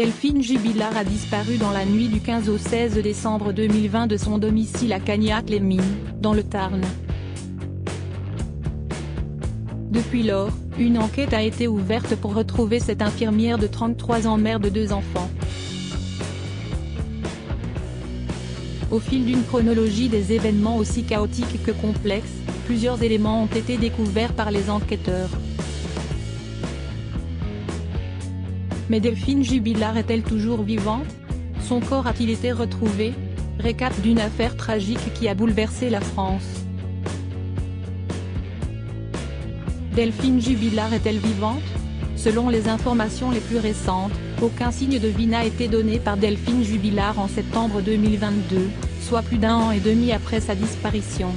Delphine Jubilard a disparu dans la nuit du 15 au 16 décembre 2020 de son domicile à Cagnac-les-Mines, dans le Tarn. Depuis lors, une enquête a été ouverte pour retrouver cette infirmière de 33 ans, mère de 2 enfants. Au fil d'une chronologie des événements aussi chaotiques que complexes, plusieurs éléments ont été découverts par les enquêteurs. Mais Delphine Jubilard est-elle toujours vivante? Son corps a-t-il été retrouvé? Récap d'une affaire tragique qui a bouleversé la France. Delphine Jubilard est-elle vivante? Selon les informations les plus récentes, aucun signe de vie n'a été donné par Delphine Jubilard en septembre 2022, soit plus d'1 an et demi après sa disparition.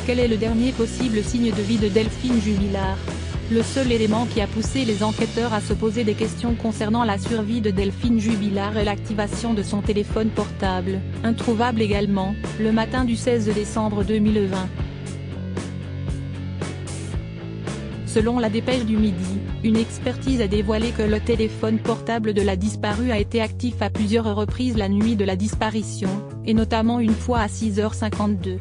Quel est le dernier possible signe de vie de Delphine Jubilard? Le seul élément qui a poussé les enquêteurs à se poser des questions concernant la survie de Delphine Jubilard est l'activation de son téléphone portable, introuvable également, le matin du 16 décembre 2020. Selon la dépêche du Midi, une expertise a dévoilé que le téléphone portable de la disparue a été actif à plusieurs reprises la nuit de la disparition, et notamment une fois à 6h52.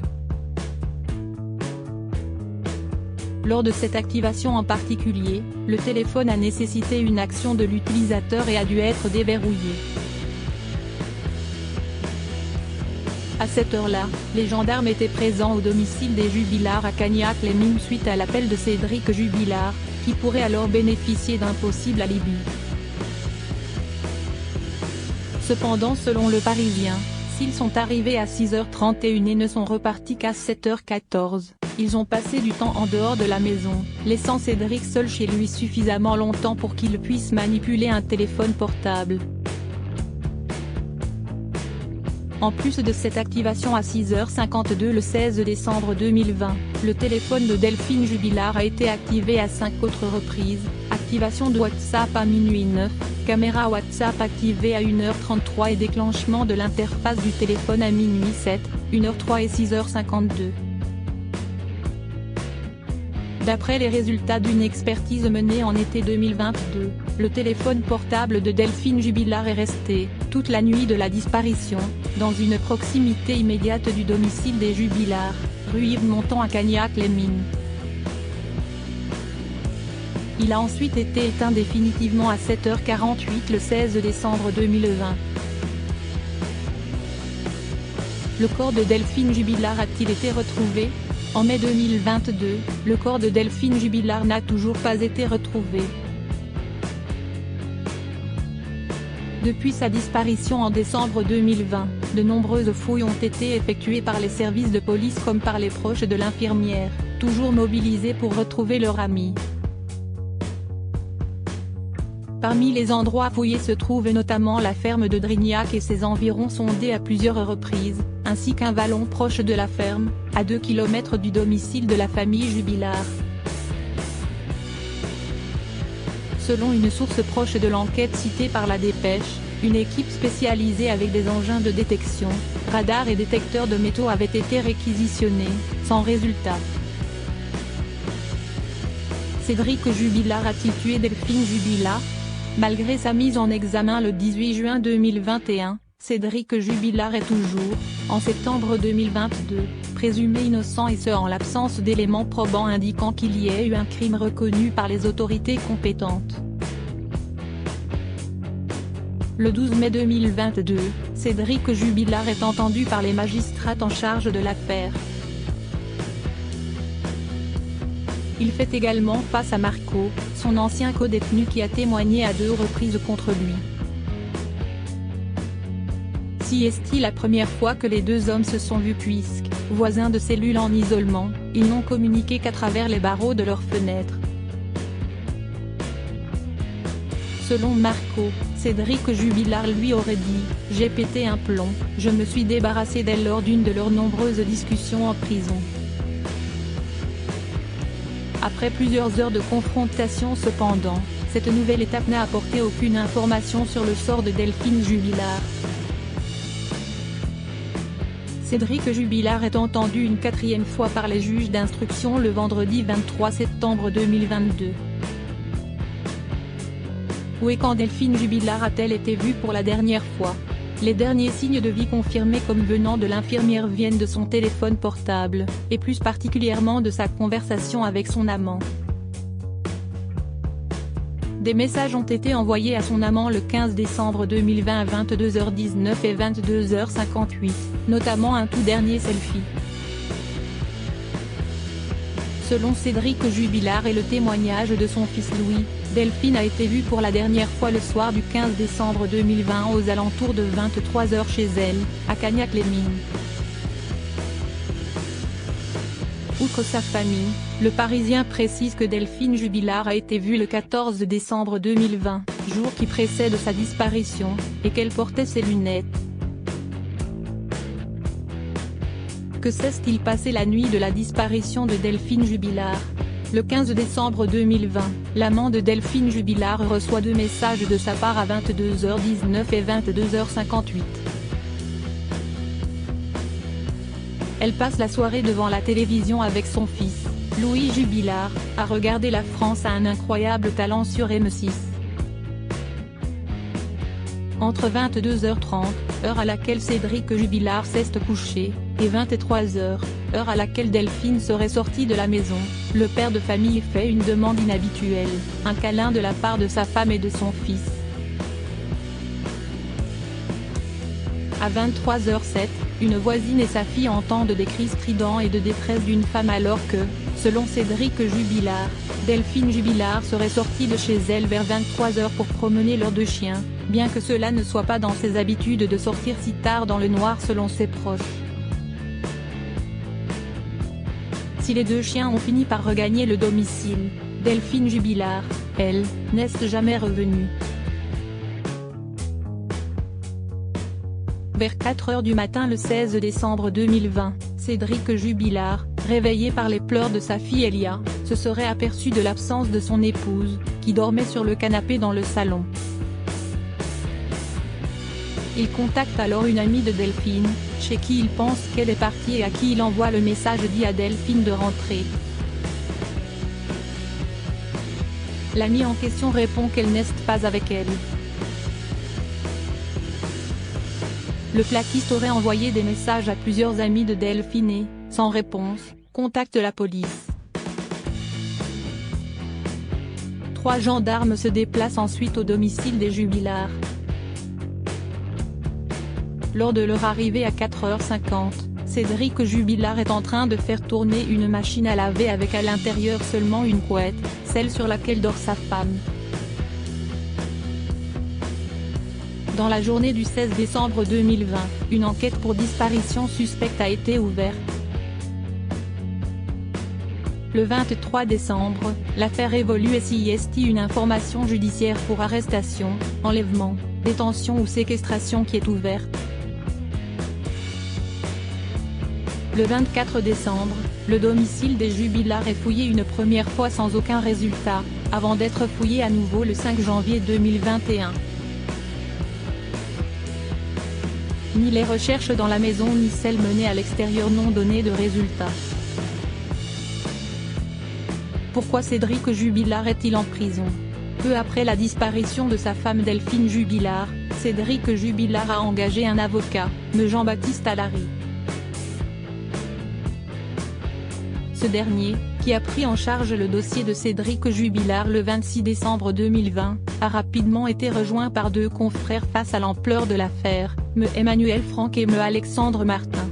Lors de cette activation en particulier, le téléphone a nécessité une action de l'utilisateur et a dû être déverrouillé. À cette heure-là, les gendarmes étaient présents au domicile des Jubilard à Cagnac-les-Mines suite à l'appel de Cédric Jubilard, qui pourrait alors bénéficier d'un possible alibi. Cependant, selon Le Parisien, s'ils sont arrivés à 6h31 et ne sont repartis qu'à 7h14, ils ont passé du temps en dehors de la maison, laissant Cédric seul chez lui suffisamment longtemps pour qu'il puisse manipuler un téléphone portable. En plus de cette activation à 6h52 le 16 décembre 2020, le téléphone de Delphine Jubilard a été activé à 5 autres reprises, activation de WhatsApp à minuit 9, caméra WhatsApp activée à 1h33 et déclenchement de l'interface du téléphone à minuit 7, 1h03 et 6h52. D'après les résultats d'une expertise menée en été 2022, le téléphone portable de Delphine Jubilard est resté, toute la nuit de la disparition, dans une proximité immédiate du domicile des Jubilard, rue Yves-Montand à Cagnac-les-Mines. Il a ensuite été éteint définitivement à 7h48 le 16 décembre 2020. Le corps de Delphine Jubilard a-t-il été retrouvé? En mai 2022, le corps de Delphine Jubilard n'a toujours pas été retrouvé. Depuis sa disparition en décembre 2020, de nombreuses fouilles ont été effectuées par les services de police comme par les proches de l'infirmière, toujours mobilisés pour retrouver leur amie. Parmi les endroits fouillés se trouve notamment la ferme de Drignac et ses environs sondés à plusieurs reprises, ainsi qu'un vallon proche de la ferme, à 2 km du domicile de la famille Jubilard. Selon une source proche de l'enquête citée par la dépêche, une équipe spécialisée avec des engins de détection, radars et détecteurs de métaux avait été réquisitionnée, sans résultat. Cédric Jubilard a-t-il tué Delphine Jubilard? Malgré sa mise en examen le 18 juin 2021, Cédric Jubilard est toujours, en septembre 2022, présumé innocent et ce en l'absence d'éléments probants indiquant qu'il y ait eu un crime reconnu par les autorités compétentes. Le 12 mai 2022, Cédric Jubilard est entendu par les magistrats en charge de l'affaire. Il fait également face à Marco, son ancien codétenu qui a témoigné à 2 reprises contre lui. Si est-il la première fois que les 2 hommes se sont vus puisque, voisins de cellule en isolement, ils n'ont communiqué qu'à travers les barreaux de leurs fenêtres. Selon Marco, Cédric Jubilard lui aurait dit « J'ai pété un plomb, je me suis débarrassé d'elle lors d'une de leurs nombreuses discussions en prison ». Après plusieurs heures de confrontation cependant, cette nouvelle étape n'a apporté aucune information sur le sort de Delphine Jubilard. Cédric Jubilard est entendu une 4e fois par les juges d'instruction le vendredi 23 septembre 2022. Où et quand Delphine Jubilard a-t-elle été vue pour la dernière fois? Les derniers signes de vie confirmés comme venant de l'infirmière viennent de son téléphone portable, et plus particulièrement de sa conversation avec son amant. Des messages ont été envoyés à son amant le 15 décembre 2020 à 22h19 et 22h58, notamment un tout dernier selfie. Selon Cédric Jubilard et le témoignage de son fils Louis, Delphine a été vue pour la dernière fois le soir du 15 décembre 2020 aux alentours de 23h chez elle, à Cagnac-les-Mines. Outre sa famille, le Parisien précise que Delphine Jubilard a été vue le 14 décembre 2020, jour qui précède sa disparition, et qu'elle portait ses lunettes. Que s'est-il passé la nuit de la disparition de Delphine Jubilard? Le 15 décembre 2020, l'amant de Delphine Jubilard reçoit deux messages de sa part à 22h19 et 22h58. Elle passe la soirée devant la télévision avec son fils, Louis Jubilard, à regarder La France a un incroyable talent sur M6. Entre 22h30, heure à laquelle Cédric Jubilard s'est couché, et 23h, heure à laquelle Delphine serait sortie de la maison, le père de famille fait une demande inhabituelle, un câlin de la part de sa femme et de son fils. À 23h07, une voisine et sa fille entendent des cris stridents et de détresse d'une femme alors que, selon Cédric Jubilard, Delphine Jubilard serait sortie de chez elle vers 23h pour promener leurs deux chiens, bien que cela ne soit pas dans ses habitudes de sortir si tard dans le noir selon ses proches. Si les deux chiens ont fini par regagner le domicile, Delphine Jubilard, elle, n'est jamais revenue. Vers 4h du matin le 16 décembre 2020, Cédric Jubilard, réveillé par les pleurs de sa fille Elia, se serait aperçu de l'absence de son épouse, qui dormait sur le canapé dans le salon. Il contacte alors une amie de Delphine, chez qui il pense qu'elle est partie et à qui il envoie le message dit à Delphine de rentrer. L'amie en question répond qu'elle n'est pas avec elle. Le plaquiste aurait envoyé des messages à plusieurs amis de Delphine et, sans réponse, contacte la police. 3 gendarmes se déplacent ensuite au domicile des Jubilard. Lors de leur arrivée à 4h50, Cédric Jubilard est en train de faire tourner une machine à laver avec à l'intérieur seulement une couette, celle sur laquelle dort sa femme. Dans la journée du 16 décembre 2020, une enquête pour disparition suspecte a été ouverte. Le 23 décembre, l'affaire évolue et s'y une information judiciaire pour arrestation, enlèvement, détention ou séquestration qui est ouverte. Le 24 décembre, le domicile des Jubilard est fouillé une première fois sans aucun résultat, avant d'être fouillé à nouveau le 5 janvier 2021. Ni les recherches dans la maison ni celles menées à l'extérieur n'ont donné de résultats. Pourquoi Cédric Jubilard est-il en prison? Peu après la disparition de sa femme Delphine Jubilard, Cédric Jubilard a engagé un avocat, M. Jean-Baptiste Allary. Ce dernier, qui a pris en charge le dossier de Cédric Jubilard le 26 décembre 2020, a rapidement été rejoint par 2 confrères face à l'ampleur de l'affaire, M. Emmanuel Franck et M. Alexandre Martin.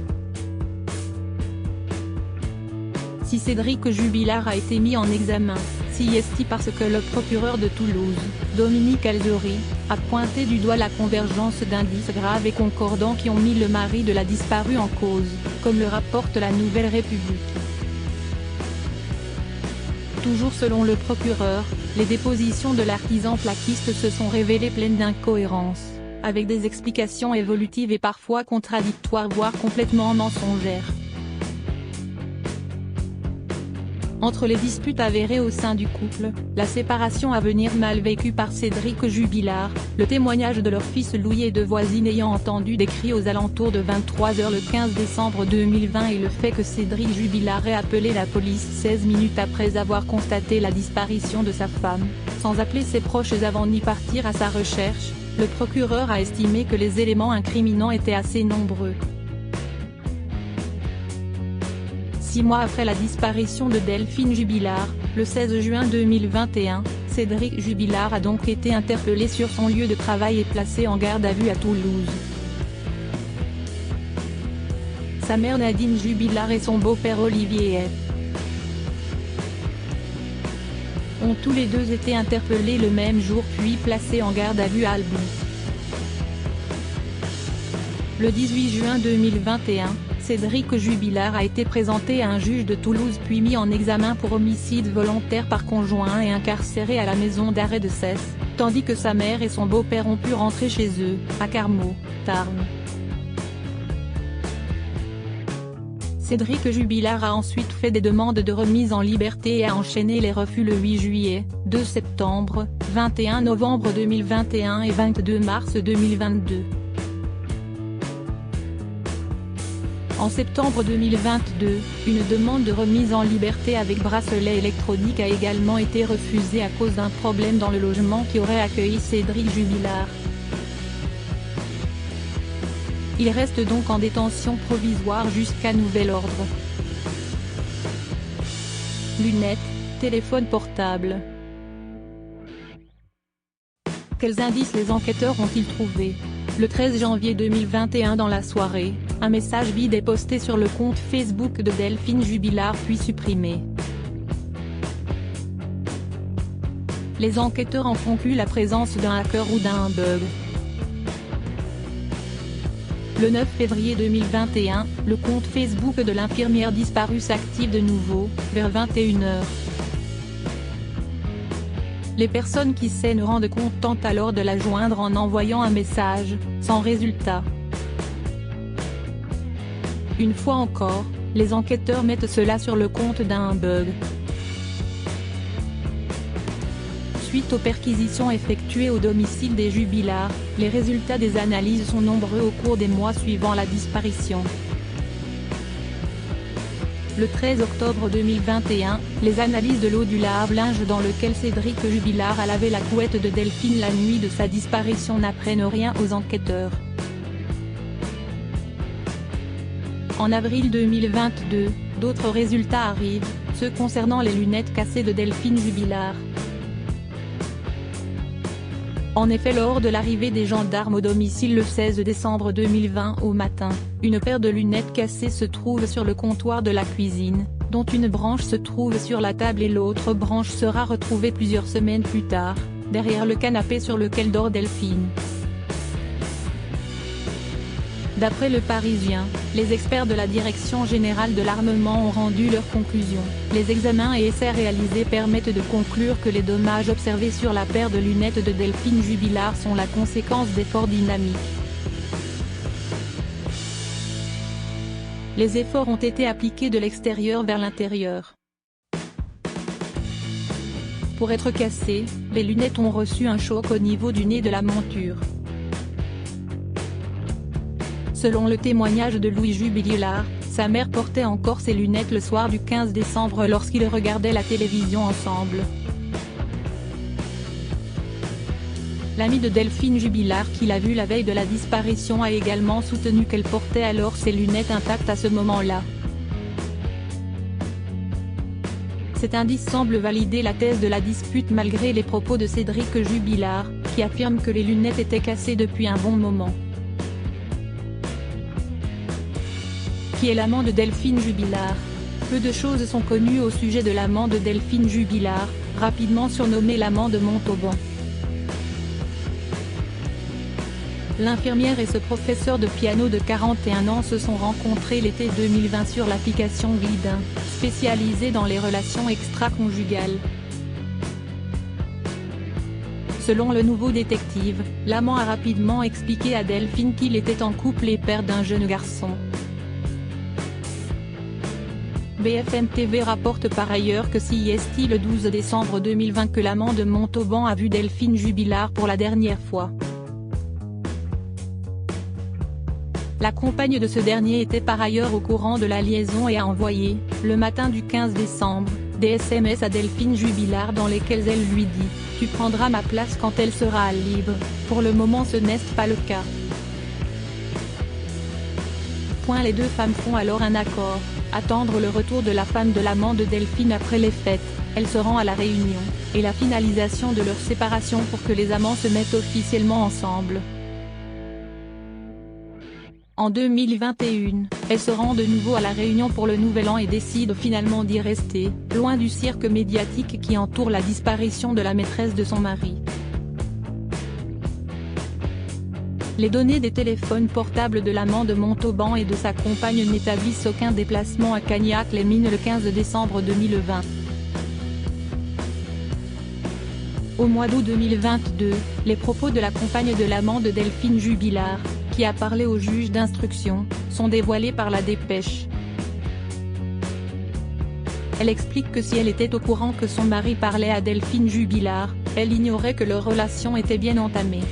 Si Cédric Jubilard a été mis en examen, c'est parce que le procureur de Toulouse, Dominique Alzori, a pointé du doigt la convergence d'indices graves et concordants qui ont mis le mari de la disparue en cause, comme le rapporte la Nouvelle République. Toujours selon le procureur, les dépositions de l'artisan plaquiste se sont révélées pleines d'incohérences, avec des explications évolutives et parfois contradictoires voire complètement mensongères. Entre les disputes avérées au sein du couple, la séparation à venir mal vécue par Cédric Jubilard, le témoignage de leur fils Louis et de voisines ayant entendu des cris aux alentours de 23h le 15 décembre 2020 et le fait que Cédric Jubilard ait appelé la police 16 minutes après avoir constaté la disparition de sa femme, sans appeler ses proches avant ni partir à sa recherche, le procureur a estimé que les éléments incriminants étaient assez nombreux. 6 mois après la disparition de Delphine Jubilard, le 16 juin 2021, Cédric Jubilard a donc été interpellé sur son lieu de travail et placé en garde à vue à Toulouse. Sa mère Nadine Jubilard et son beau-père Olivier F. ont tous les deux été interpellés le même jour puis placés en garde à vue à Albi. Le 18 juin 2021, Cédric Jubilard a été présenté à un juge de Toulouse puis mis en examen pour homicide volontaire par conjoint et incarcéré à la maison d'arrêt de Cesse, tandis que sa mère et son beau-père ont pu rentrer chez eux, à Carmaux, Tarn. Cédric Jubilard a ensuite fait des demandes de remise en liberté et a enchaîné les refus le 8 juillet, 2 septembre, 21 novembre 2021 et 22 mars 2022. En septembre 2022, une demande de remise en liberté avec bracelet électronique a également été refusée à cause d'un problème dans le logement qui aurait accueilli Cédric Jubilard. Il reste donc en détention provisoire jusqu'à nouvel ordre. Lunettes, téléphone portable. Quels indices les enquêteurs ont-ils trouvé ? Le 13 janvier 2021 dans la soirée, un message vide est posté sur le compte Facebook de Delphine Jubilard puis supprimé. Les enquêteurs en concluent la présence d'un hacker ou d'un bug. Le 9 février 2021, le compte Facebook de l'infirmière disparue s'active de nouveau, vers 21h. Les personnes qui se rendent compte tentent alors de la joindre en envoyant un message, sans résultat. Une fois encore, les enquêteurs mettent cela sur le compte d'un bug. Suite aux perquisitions effectuées au domicile des Jubilard, les résultats des analyses sont nombreux au cours des mois suivant la disparition. Le 13 octobre 2021, les analyses de l'eau du lave-linge dans lequel Cédric Jubilard a lavé la couette de Delphine la nuit de sa disparition n'apprennent rien aux enquêteurs. En avril 2022, d'autres résultats arrivent, ceux concernant les lunettes cassées de Delphine Jubilard. En effet, lors de l'arrivée des gendarmes au domicile le 16 décembre 2020 au matin, une paire de lunettes cassées se trouve sur le comptoir de la cuisine, dont une branche se trouve sur la table et l'autre branche sera retrouvée plusieurs semaines plus tard, derrière le canapé sur lequel dort Delphine. D'après Le Parisien, les experts de la Direction générale de l'armement ont rendu leurs conclusions. Les examens et essais réalisés permettent de conclure que les dommages observés sur la paire de lunettes de Delphine Jubilard sont la conséquence d'efforts dynamiques. Les efforts ont été appliqués de l'extérieur vers l'intérieur. Pour être cassées, les lunettes ont reçu un choc au niveau du nez de la monture. Selon le témoignage de Louis Jubilard, sa mère portait encore ses lunettes le soir du 15 décembre lorsqu'ils regardaient la télévision ensemble. L'ami de Delphine Jubilard qui l'a vue la veille de la disparition a également soutenu qu'elle portait alors ses lunettes intactes à ce moment-là. Cet indice semble valider la thèse de la dispute malgré les propos de Cédric Jubilard, qui affirme que les lunettes étaient cassées depuis un bon moment. Qui est l'amant de Delphine Jubilard? Peu de choses sont connues au sujet de l'amant de Delphine Jubilard, rapidement surnommé l'amant de Montauban. L'infirmière et ce professeur de piano de 41 ans se sont rencontrés l'été 2020 sur l'application Grindr, spécialisée dans les relations extra-conjugales. Selon le nouveau détective, l'amant a rapidement expliqué à Delphine qu'il était en couple et père d'un jeune garçon. BFM TV rapporte par ailleurs que CIST le 12 décembre 2020 que l'amant de Montauban a vu Delphine Jubilard pour la dernière fois. La compagne de ce dernier était par ailleurs au courant de la liaison et a envoyé, le matin du 15 décembre, des SMS à Delphine Jubilard dans lesquels elle lui dit « Tu prendras ma place quand elle sera libre ». Pour le moment ce n'est pas le cas. Les deux femmes font alors un accord, attendre le retour de la femme de l'amant de Delphine après les fêtes, elle se rend à la réunion, et la finalisation de leur séparation pour que les amants se mettent officiellement ensemble. En 2021, elle se rend de nouveau à la Réunion pour le Nouvel An et décide finalement d'y rester, loin du cirque médiatique qui entoure la disparition de la maîtresse de son mari. Les données des téléphones portables de l'amant de Montauban et de sa compagne n'établissent aucun déplacement à Cagnac-les-Mines le 15 décembre 2020. Au mois d'août 2022, les propos de la compagne de l'amant de Delphine Jubilard, qui a parlé au juge d'instruction, sont dévoilés par la Dépêche. Elle explique que si elle était au courant que son mari parlait à Delphine Jubilard, elle ignorait que leur relation était bien entamée.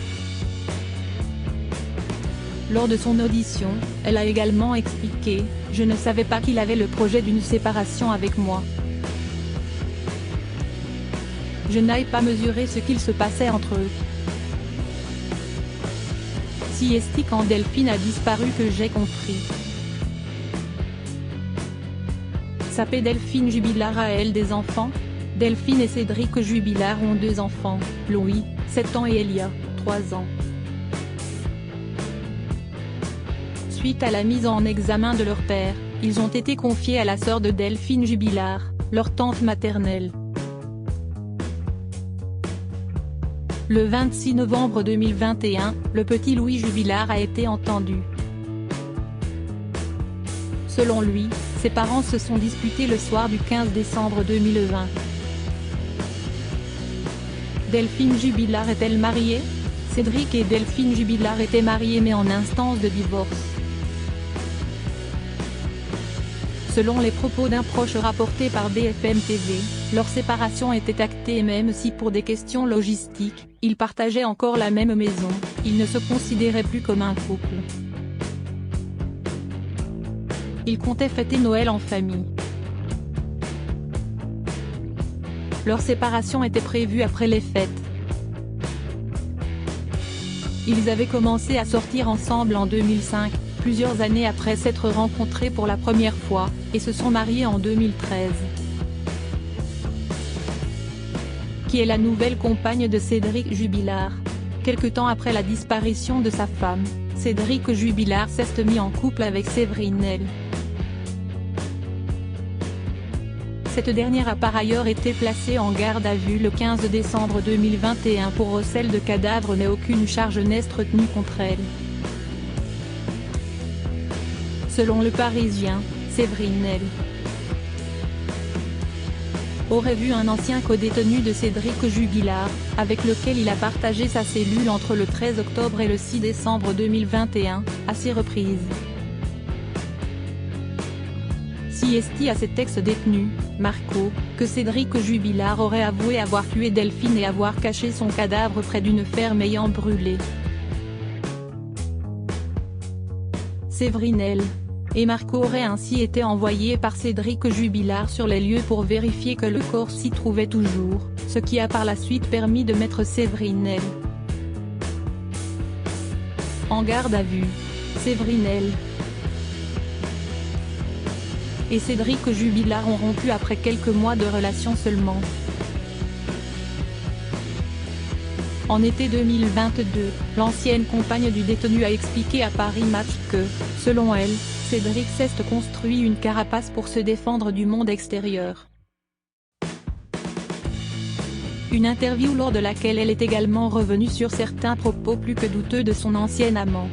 Lors de son audition, elle a également expliqué « Je ne savais pas qu'il avait le projet d'une séparation avec moi. Je n'avais pas mesuré ce qu'il se passait entre eux. C'est quand Delphine a disparu que j'ai compris. » Sapé Delphine Jubilard a-t-elle des enfants? Delphine et Cédric Jubilard ont deux enfants, Louis, 7 ans et Elia, 3 ans. Suite à la mise en examen de leur père, ils ont été confiés à la sœur de Delphine Jubilard, leur tante maternelle. Le 26 novembre 2021, le petit Louis Jubilard a été entendu. Selon lui, ses parents se sont disputés le soir du 15 décembre 2020. Delphine Jubilard est-elle mariée? Cédric et Delphine Jubilard étaient mariés mais en instance de divorce. Selon les propos d'un proche rapporté par BFM TV, leur séparation était actée et même si pour des questions logistiques, ils partageaient encore la même maison, ils ne se considéraient plus comme un couple. Ils comptaient fêter Noël en famille. Leur séparation était prévue après les fêtes. Ils avaient commencé à sortir ensemble en 2005. Plusieurs années après s'être rencontrés pour la première fois, et se sont mariés en 2013. Qui est la nouvelle compagne de Cédric Jubilard? Quelque temps après la disparition de sa femme, Cédric Jubilard s'est mis en couple avec Séverine L. Cette dernière a par ailleurs été placée en garde à vue le 15 décembre 2021 pour recel de cadavres mais aucune charge n'est retenue contre elle. Selon Le Parisien, Séverine L. aurait vu un ancien codétenu de Cédric Jubilard, avec lequel il a partagé sa cellule entre le 13 octobre et le 6 décembre 2021, à 6 reprises. CIST à cet ex-détenu, Marco, que Cédric Jubilard aurait avoué avoir tué Delphine et avoir caché son cadavre près d'une ferme ayant brûlé. Séverine L. et Marco auraient ainsi été envoyés par Cédric Jubilard sur les lieux pour vérifier que le corps s'y trouvait toujours, ce qui a par la suite permis de mettre Séverine L. en garde à vue. Séverine L. et Cédric Jubilard ont rompu après quelques mois de relation seulement. En été 2022, l'ancienne compagne du détenu a expliqué à Paris Match que, selon elle, Cédric s'est construit une carapace pour se défendre du monde extérieur. Une interview lors de laquelle elle est également revenue sur certains propos plus que douteux de son ancien amant.